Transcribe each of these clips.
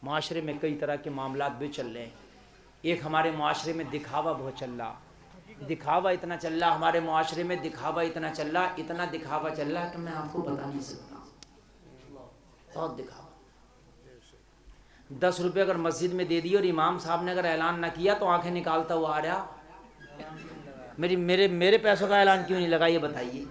माशरे में कई तरह के मामलात भी चल रहे हैं। एक हमारे माशरे में दिखावा बहुत चल रहा, दिखावा इतना चल रहा हमारे माशरे में, दिखावा इतना चल रहा, इतना दिखावा चल रहा कि मैं आपको बता नहीं सकता। बहुत दिखावा। 10 रुपये अगर मस्जिद में दे दिए और इमाम साहब ने अगर ऐलान ना किया तो आंखें निकालता हुआ आ रहा, मेरे पैसों का ऐलान क्यों नहीं लगा, ये बताइए।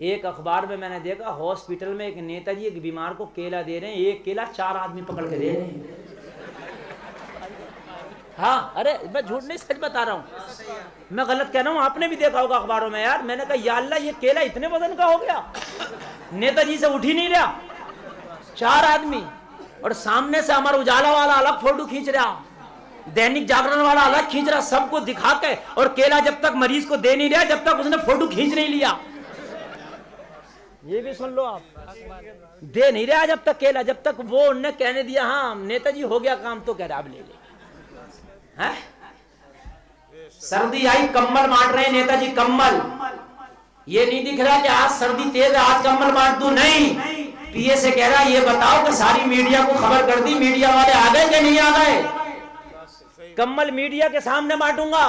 एक अखबार में मैंने देखा, हॉस्पिटल में एक नेताजी एक बीमार को केला दे रहे हैं, एक केला 4 आदमी पकड़ के दे रहे हैं। हाँ, अरे मैं झूठ नहीं सच बता रहा हूँ, मैं गलत कह रहा हूँ, आपने भी देखा होगा अखबारों में। यार मैंने कहा या अल्लाह, ये केला इतने वजन का हो गया, नेताजी से उठ ही नहीं रहा, 4 आदमी। और सामने से हमारा उजाला वाला अलग फोटो खींच रहा, दैनिक जागरण वाला अलग खींच रहा, सबको दिखा के। और केला जब तक मरीज को दे नहीं रहा जब तक उसने फोटो खींच नहीं लिया। ये भी सुन लो आप, दे नहीं रहा जब तक केला, जब तक वो उन्होंने कहने दिया हाँ नेताजी हो गया काम, तो कह रहा अब ले ले। है? सर्दी आई, कंबल बांट रहे हैं नेताजी, कंबल। ये नहीं दिख रहा कि आज सर्दी तेज है आज कंबल बांट दूं, नहीं। पीए से कह रहा ये बताओ कि सारी मीडिया को खबर कर दी, मीडिया वाले आ गए कि नहीं आ गए। कंबल मीडिया के सामने बांटूंगा,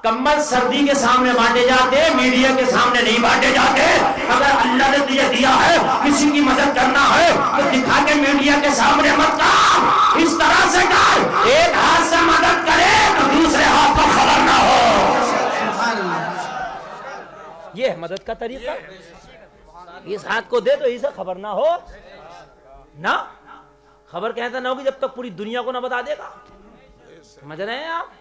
कंबल सर्दी के सामने बांटे जाते, मीडिया के सामने नहीं बांटे जाते। अगर अल्लाह ने तुझे दिया है किसी की मदद करना है तो दिखा के मीडिया के सामने मत कर, इस तरह से कर, एक हाथ से मदद करे तो दूसरे हाथ को खबर ना हो। ये है मदद का तरीका, इस हाथ को दे तो इसे खबर ना हो ना। खबर कहता ना होगी जब तक पूरी दुनिया को ना बता देगा। समझ रहे हैं आप?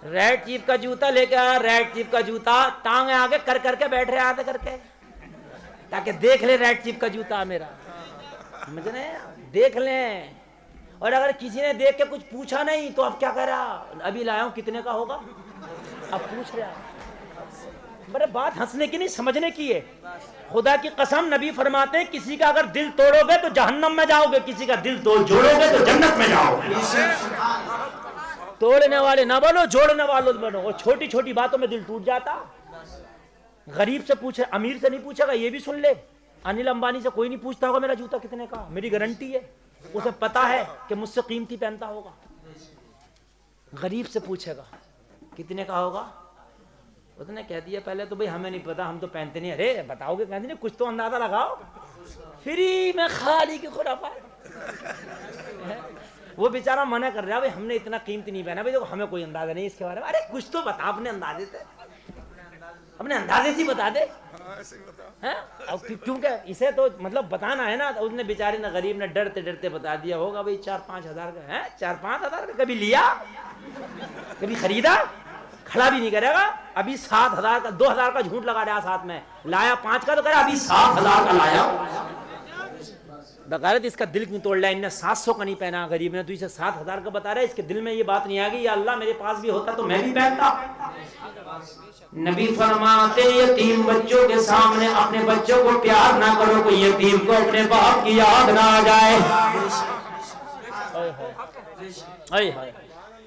रेड चीफ का जूता लेके आया, रेड चीफ का जूता टांगे आगे कर करके बैठ रहे आते करके, ताकि देख ले रेड चीफ का जूता मेरा। समझ रहे हैं? देख लें। और अगर किसी ने देख के कुछ पूछा नहीं तो अब क्या कर रहा, अभी लाया हूं कितने का होगा, अब पूछ रहा। बड़े बात हंसने की नहीं समझने की है। खुदा की कसम नबी फरमाते हैं किसी का अगर दिल तोड़ोगे तो जहन्नम में जाओगे, किसी का दिल जोड़ोगे तो जन्नत में जाओगे। तोड़ने वाले ना बनो, जोड़ने वाले बनो। और छोटी छोटी बातों में दिल टूट जाता। गरीब से पूछे, अमीर से नहीं पूछेगा। ये भी सुन ले, अनिल अंबानी से कोई नहीं पूछता होगा मेरा जूता कितने का, मेरी गारंटी है। उसे पता है कि मुझसे कीमती पहनता होगा। गरीब से पूछेगा कितने का होगा, उसने कह दिया पहले तो भाई हमें नहीं पता, हम तो पहनते नहीं। अरे बताओगे, कहते नहीं, कुछ तो अंदाजा लगाओ। फ्री में खाली की खुराफात। वो बेचारा मना कर रहा है, भाई हमने इतना कीमती नहीं पहना, भाई देखो हमें कोई अंदाजा नहीं इसके बारे में। अरे कुछ तो बता, अपने अंदाजे से, अपने अंदाजे से बता दे। हैं? क्योंकि इसे तो मतलब बताना है ना। तो उसने बेचारे ने, गरीब ने डरते डरते बता दिया होगा भाई 4-5 हजार का है। 4-5 हजार का कभी लिया, कभी खरीदा, खड़ा भी नहीं करेगा। अभी 7 हजार का, 2 हजार का झूठ लगा रहा साथ में, लाया 5 का तो कह रहा अभी 7 हजार का लाया। बकायदा इसका दिल क्यों तोड़ लिया, इनने 700 का नहीं पहना गरीब ने, तो इसे 7 हजार का बता रहा है। इसके दिल में ये बात नहीं आ गई या अल्लाह मेरे पास भी होता तो मैं भी पहनता। नबी फरमाते यतीम बच्चों के सामने अपने बच्चों को प्यार ना करो, कोई यतीम को अपने बाप की याद ना आ जाए।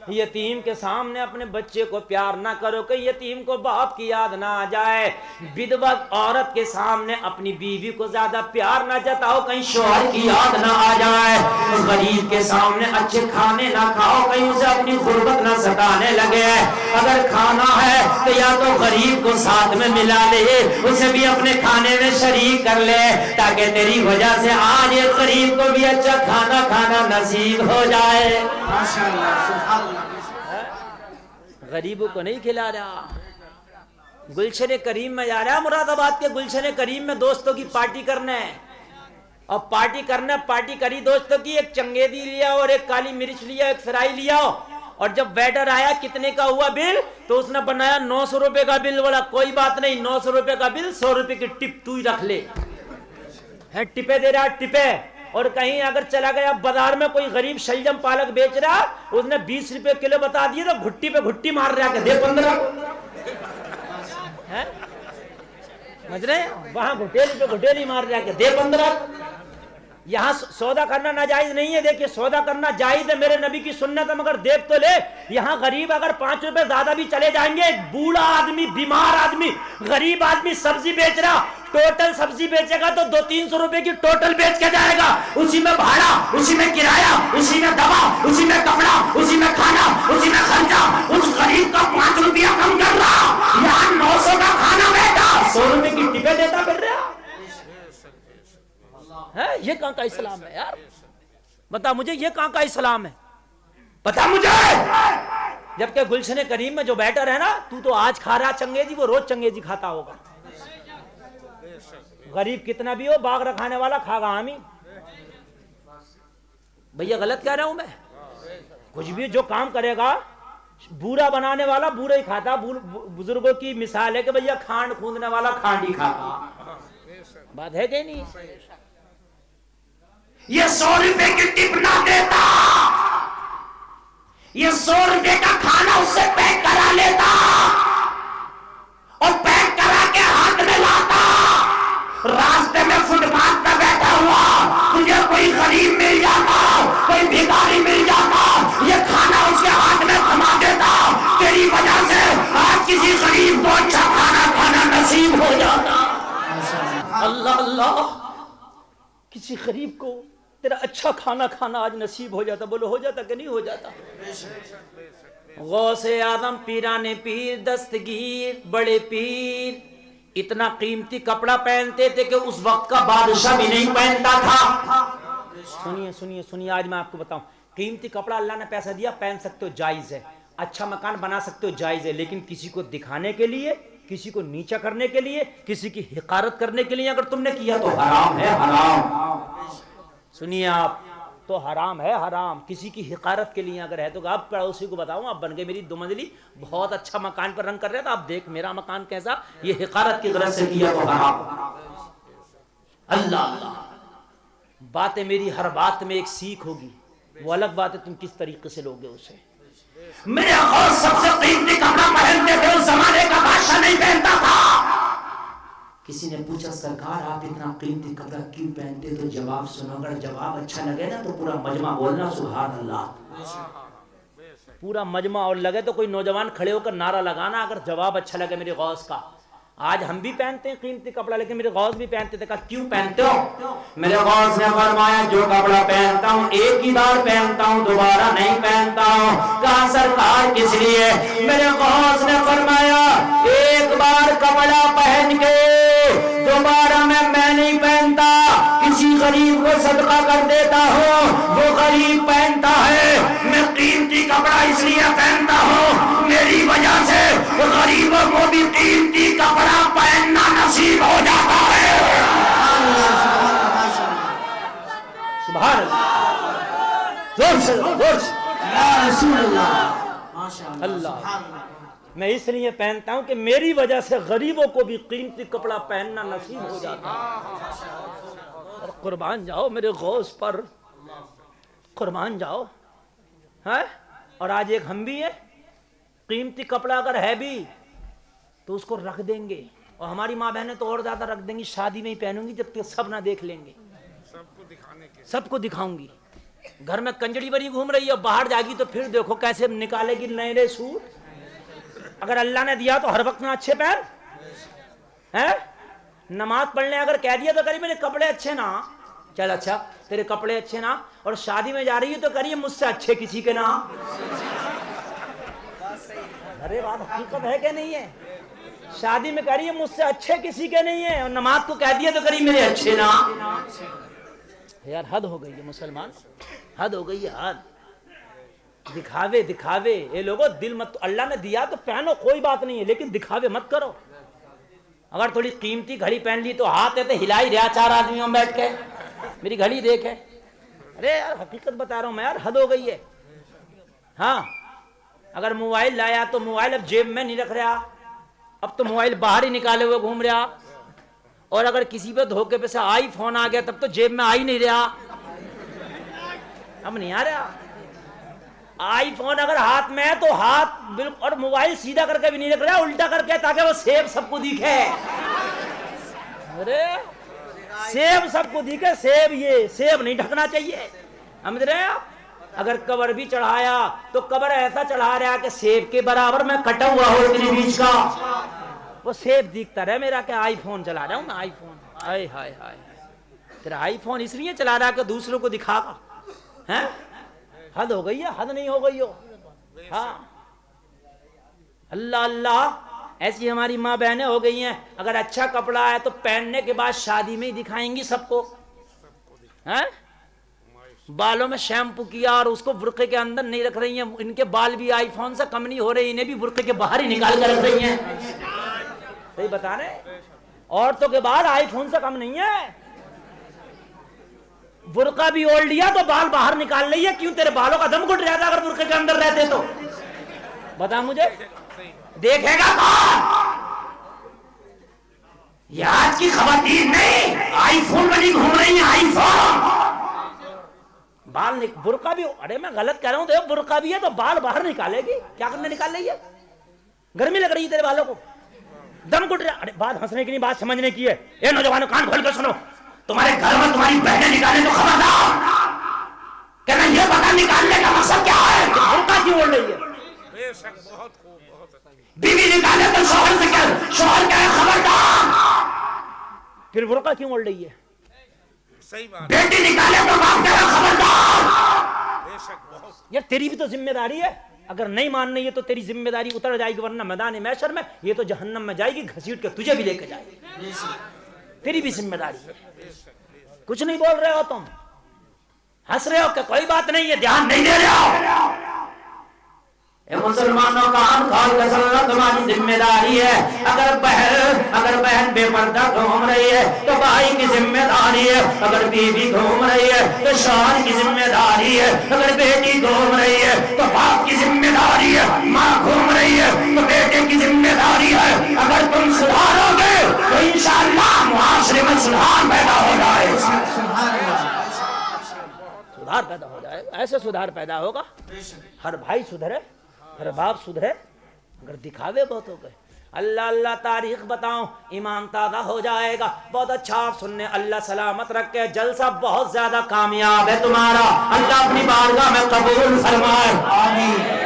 यतीम के सामने अपने बच्चे को प्यार ना करो, कहीं यतीम को बाप की याद ना आ जाए। विधवा औरत के सामने अपनी बीवी को ज्यादा प्यार ना जताओ, कहीं शौहर की याद ना आ जाए। गरीब के सामने अच्छे खाने ना खाओ, कहीं उसे अपनी गुर्बत ना सताने लगे। अगर खाना है तो या तो गरीब को साथ में मिला ले, उसे भी अपने खाने में शरीक कर ले, ताकि तेरी वजह से आज एक गरीब को भी अच्छा खाना खाना नसीब हो जाए। गरीबों को नहीं खिला रहा। गुलशन करीम में जा रहा है, मुरादाबाद के गुलशन करीम में दोस्तों की पार्टी करने। और पार्टी करी दोस्तों की, एक चंगेदी लिया और एक काली मिर्च लिया, एक फ्राई लिया। और जब वेटर आया कितने का हुआ बिल, तो उसने बनाया 900 रुपए का बिल। बोला कोई बात नहीं, 900 रुपए का बिल, 100 रुपए की टिप तू ही रख ले। है टिपे दे रहा, टिपे। और कहीं अगर चला गया बाजार में, कोई गरीब शलजम पालक बेच रहा, उसने 20 रुपए किलो बता दिए तो घुट्टी पे घुट्टी मार रहा है, दे 15। समझ रहे? वहां घुटेली पे घुटेली मार रहा है, दे 15। यहाँ सौदा करना नाजायज नहीं है। देखिए सौदा करना जायज है, मेरे नबी की सुन्नत है, मगर देख तो ले, यहाँ गरीब अगर 5 रुपए ज्यादा भी चले जाएंगे, बूढ़ा आदमी, बीमार आदमी, गरीब आदमी सब्जी बेच रहा, टोटल सब्जी बेचेगा तो 200-300 रुपए की टोटल बेच के जाएगा, उसी में भाड़ा, उसी में किराया, उसी में दवा, उसी में कपड़ा, उसी में खाना, उसी में खर्चा। उस गरीब का 5 रुपया कम कर रहा, यहाँ 900 का खाना बेटा 100 रुपए की टिपे देता फिर रहा है। ये कहाँ का इस्लाम है यार? बता मुझे, ये कहाँ का इस्लाम है? बता मुझे। जबकि गुलशन करीम में जो बैटर है ना, तू तो आज खा रहा चंगेजी, वो रोज चंगेजी खाता होगा। गरीब कितना भी हो, बाग रखाने वाला खागा हामी। भैया गलत कह रहा हूं मैं? कुछ भी जो काम करेगा, बूरा बनाने वाला बूरा ही खाता। बुजुर्गों की मिसाल है कि भैया खांड खूंदने वाला खांड ही खाता। बात है कि नहीं? ये 100 रुपए की टिप ना देता, ये 100 रुपए का खाना उससे पैक करा लेता और पैक करा के हाथ में लाता। रास्ते में फुटपाथ पर बैठा हुआ तुझे कोई गरीब मिल जाता, कोई भिखारी मिल जाता, ये खाना उसके हाथ में थमा देता। तेरी वजह से आज किसी गरीब को अच्छा खाना खाना नसीब हो जाता। अल्लाह अल्लाह, किसी गरीब को तेरा अच्छा खाना खाना आज नसीब हो जाता। बोलो हो जाता कि नहीं हो जाता? गौसे आदम पीराने पीर दस्तगीर बड़े पीर इतना कीमती कपड़ा पहनते थे कि उस वक्त का बादशाह भी नहीं पहनता था। सुनिए सुनिए सुनिए, आज मैं आपको बताऊं, कीमती कपड़ा अल्लाह ने पैसा दिया, पहन सकते हो, जायज है। अच्छा मकान बना सकते हो, जायज है। लेकिन किसी को दिखाने के लिए, किसी को नीचा करने के लिए, किसी की हिकारत करने के लिए अगर तुमने किया तो हराम है, हराम। सुनिए आप, तो हराम है, हराम। किसी की हिकारत के लिए अगर है तो आप पड़ोसी को बताऊं, आप बन गए मेरी 2 मंजिली, बहुत अच्छा मकान पर रंग कर रहे थे, आप देख मेरा मकान कैसा, ये हिकारत की गरज से किया तो हराम। अल्लाह अल्लाह, बातें मेरी हर बात में एक सीख होगी, वो अलग बात है तुम किस तरीके से लोगे उसे। मेरे और सबसे कीमती कपड़ा पहनते थे, उस जमाने का बादशाह नहीं पहनता था। किसी ने पूछा सरकार आप इतना कीमती कपड़ा क्यों पहनते? तो जवाब सुनो, अगर जवाब अच्छा लगे ना तो पूरा मजमा बोलना सुभान अल्लाह। पूरा मजमा और लगे तो कोई नौजवान खड़े होकर नारा लगाना अगर जवाब अच्छा लगे मेरे गौस का। आज हम भी पहनते हैं कीमती कपड़ा, लेकिन मेरे गौस भी पहनते थे। कहा क्यों पहनते हो? मेरे गौस ने फरमाया जो कपड़ा पहनता हूँ एक ही बार पहनता हूँ, दोबारा नहीं पहनता हूँ। कहा सरकार किस लिए? मेरे गौस ने फरमाया एक बार कपड़ा पहन के दोबारा मैं नहीं पहनता, किसी गरीब को सदका कर देता हूँ, वो गरीब पहनता है। मैं कीमती कपड़ा इसलिए पहनता हूँ, मेरी वजह से गरीबों को भी कीमती कपड़ा पहनना नसीब हो जाता है। सुभान अल्लाह, जोर से जोर से या रसूल अल्लाह, अल्लाह। मैं इसलिए पहनता हूं कि मेरी वजह से गरीबों को भी कीमती कपड़ा पहनना नसीब हो जाता है। और कुर्बान जाओ मेरे गौस पर, कुर्बान जाओ है। और आज एक हम भी है, कीमती कपड़ा अगर है भी तो उसको रख देंगे, और हमारी माँ बहनें तो और ज्यादा रख देंगी, शादी में ही पहनूंगी जब तक सब ना देख लेंगे, सबको दिखाऊंगी। घर में कंजड़ी बनी घूम रही है, बाहर जाएगी तो फिर देखो कैसे निकालेगी नए नए सूट। अगर अल्लाह ने दिया तो हर वक्त में अच्छे पहन है। नमाज पढ़ने अगर कह दिया तो करिए मेरे कपड़े अच्छे ना, चल अच्छा तेरे कपड़े अच्छे ना। और शादी में जा रही है तो करिए मुझसे अच्छे किसी के ना। अरे बात हकीकत है कि नहीं है? शादी में करिए मुझसे अच्छे किसी के नहीं है, और नमाज को कह दिया तो करिए मेरे अच्छे ना। यार हद हो गई है मुसलमान, हद हो गई है, हद। दिखावे दिखावे, ये लोगों दिल मत, अल्लाह ने दिया तो पहनो कोई बात नहीं है, लेकिन दिखावे मत करो। अगर थोड़ी कीमती घड़ी पहन ली तो हाथ है तो हिला ही रहा 4 आदमियों में बैठ के, मेरी घड़ी देखे। अरे यार हकीकत बता रहा हूं मैं यार, हद हो गई है। हाँ अगर मोबाइल लाया तो मोबाइल अब जेब में नहीं रख रहा, अब तो मोबाइल बाहर ही निकाले हुए घूम रहा। और अगर किसी पे धोखे पे से आईफोन आ गया तब तो जेब में आ ही नहीं रहा, अब नहीं आ रहा। आईफोन अगर हाथ में है तो हाथ बिल्कुल, और मोबाइल सीधा करके भी नहीं रख रहा, उल्टा करके, ताकि वो सेब सबको दिखे। अरे सेब सबको दिखे, सेब, ये सेब नहीं ढकना चाहिए, समझ रहे हैं आप? अगर कबर भी चढ़ाया तो कबर ऐसा चढ़ा रहा कि सेब के बराबर में कटा हुआ हो इतने बीच का, वो सेब दिखता रहे मेरा क्या आईफोन चला रहा हूँ मैं, आईफोन। हाय हाय हाय, तेरा आईफोन इसलिए चला रहा कि दूसरों को दिखागा, हैं? हद हो गई है, हद नहीं हो गई हो? हाँ, अल्लाह अल्लाह, ऐसी हमारी माँ बहनें हो गई हैं, अगर अच्छा कपड़ा है तो पहनने के बाद शादी में ही दिखाएंगी सबको, हैं? बालों में शैम्पू किया और उसको बुर्के के अंदर नहीं रख रही हैं, इनके बाल भी आईफोन से कम नहीं हो रहे, इन्हें भी बुर्के के बाहर ही निकाल कर रख रही हैं। सही बता रहे, औरतों के बाल आईफोन से कम नहीं है। बुर्का भी ओढ़ लिया तो बाल बाहर निकाल रही है, क्यों? तेरे बालों का दम घुट जाता अगर बुर्के के अंदर रहते तो। बता मुझे, देखेगा कौन? ये आज की खवातीन नहीं, आईफोन में नहीं घूम रही है, आईफोन। बाल बुर्का भी, अरे मैं गलत कह रहा हूं, तो बुर्का भी है तो बाल बाहर निकालेगी, क्या करने निकाल रही है? गर्मी लग रही है तेरे बालों को, दम घुट रहा। अरे बात हंसने की नहीं, बात समझने की है। ए नौजवानों, कान खोल कर सुनो, तुम्हारे घर में तुम्हारी बहनें निकाले तो खबरदार, क्या मैं ये पता निकालने का मकसद क्या है? बुर्का क्यों ओढ़ रही है? बीवी निकाले तो शोहर से क्या, शोहर क्या है? खबरदार। फिर बुर्का क्यों ओढ़ रही है? सही बात। बेटी निकाले तो बाप क्या है? खबरदार। यार तेरी भी तो जिम्मेदारी है, अगर नहीं मान रही है तो तेरी जिम्मेदारी उतर जाएगी, वरना मैदान महशर में ये तो जहन्नम में जाएगी, घसीट के तुझे भी लेके जाएगी। तेरी भी जिम्मेदारी है। कुछ नहीं बोल रहे हो तुम, हंस रहे हो क्या? कोई बात नहीं है, ध्यान नहीं दे रहे हो। मुसलमानों का खोल कर सुनना, तुम्हारी जिम्मेदारी है। अगर बहन बेपर्दा घूम रही है तो भाई की जिम्मेदारी है, अगर बीवी घूम रही है तो शौहर की जिम्मेदारी है, अगर बेटी घूम रही है तो बाप की जिम्मेदारी है, माँ घूम रही है तो बेटे की जिम्मेदारी है। अगर तुम सुधारोगे तो इंशाअल्लाह मुआशरे में सुधार पैदा हो जाएगा, सुधार पैदा हो जाएगा। ऐसे सुधार पैदा होगा, हर भाई सुधरे, हर बाप सुधरे, अगर दिखावे बहुत हो गए। अल्लाह अल्लाह, तारीख बताऊं, ईमान ताज़ा हो जाएगा। बहुत अच्छा, आप सुनने, अल्लाह सलामत रखे, जलसा बहुत ज्यादा कामयाब है तुम्हारा, अल्लाह अपनी बारगाह में कबूल फरमाए। आमीन।